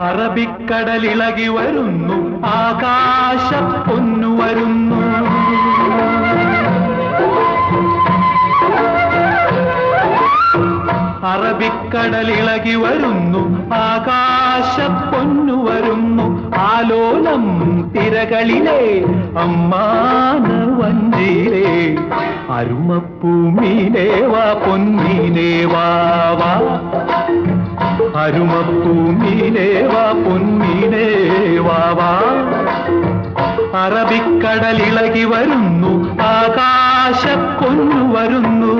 അറബിക്കടലിളകി വരുന്നു, ആകാശപ്പൊന്നു വരുന്നു. അറബിക്കടലിളകി വരുന്നു, ആകാശപ്പൊന്നു വരുന്നു. ആലോലം തിരകളിലെ അമ്മാന വഞ്ചിയിലെ അരുമപ്പൂമീനേ വാ പൊന്നീനേ വാ വാ. അരുമപ്പൂമീനേ വാ പൊന്നീനേ വാ വാ. അറബിക്കടലിളകി വരുന്നു, ആകാശപ്പൊന്നു വരുന്നു.